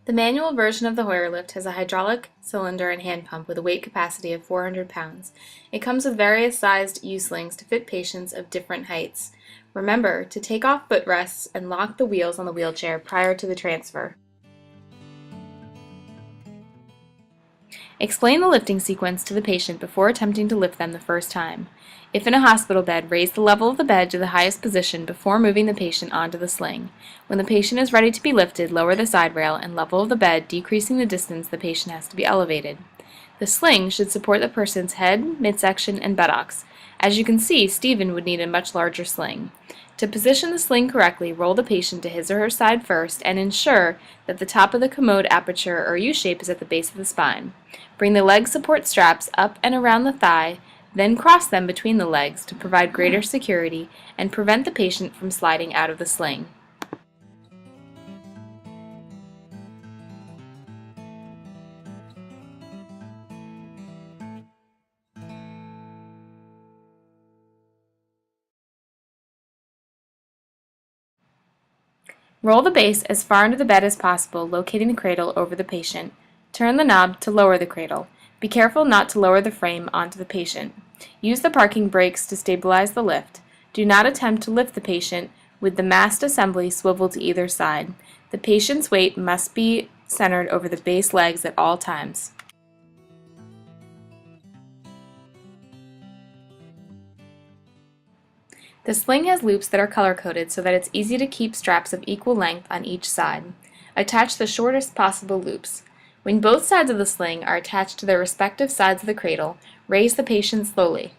The manual version of the Hoyer lift has a hydraulic cylinder and hand pump with a weight capacity of 400 pounds. It comes with various sized U-slings to fit patients of different heights. Remember to take off footrests and lock the wheels on the wheelchair prior to the transfer. Explain the lifting sequence to the patient before attempting to lift them the first time. If in a hospital bed, raise the level of the bed to the highest position before moving the patient onto the sling. When the patient is ready to be lifted, lower the side rail and level of the bed, decreasing the distance the patient has to be elevated. The sling should support the person's head, midsection, and buttocks. As you can see, Stephen would need a much larger sling. To position the sling correctly, roll the patient to his or her side first and ensure that the top of the commode aperture or U-shape is at the base of the spine. Bring the leg support straps up and around the thigh, then cross them between the legs to provide greater security and prevent the patient from sliding out of the sling. Roll the base as far into the bed as possible, locating the cradle over the patient. Turn the knob to lower the cradle. Be careful not to lower the frame onto the patient. Use the parking brakes to stabilize the lift. Do not attempt to lift the patient with the mast assembly swiveled to either side. The patient's weight must be centered over the base legs at all times. The sling has loops that are color-coded so that it's easy to keep straps of equal length on each side. Attach the shortest possible loops. When both sides of the sling are attached to their respective sides of the cradle, raise the patient slowly.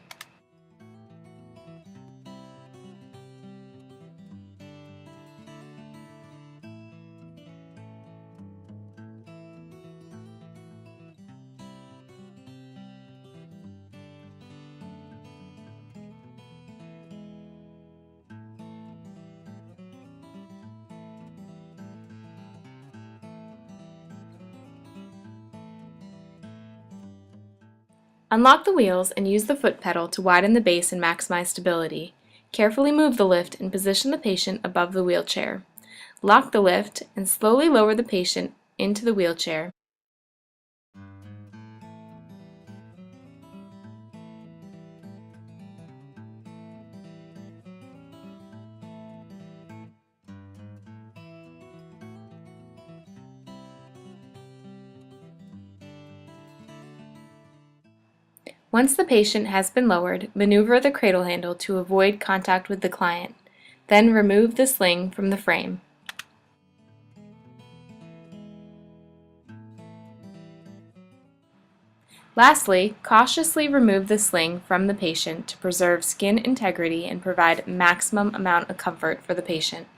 Unlock the wheels and use the foot pedal to widen the base and maximize stability. Carefully move the lift and position the patient above the wheelchair. Lock the lift and slowly lower the patient into the wheelchair. Once the patient has been lowered, maneuver the cradle handle to avoid contact with the client. Then remove the sling from the frame. Lastly, cautiously remove the sling from the patient to preserve skin integrity and provide maximum amount of comfort for the patient.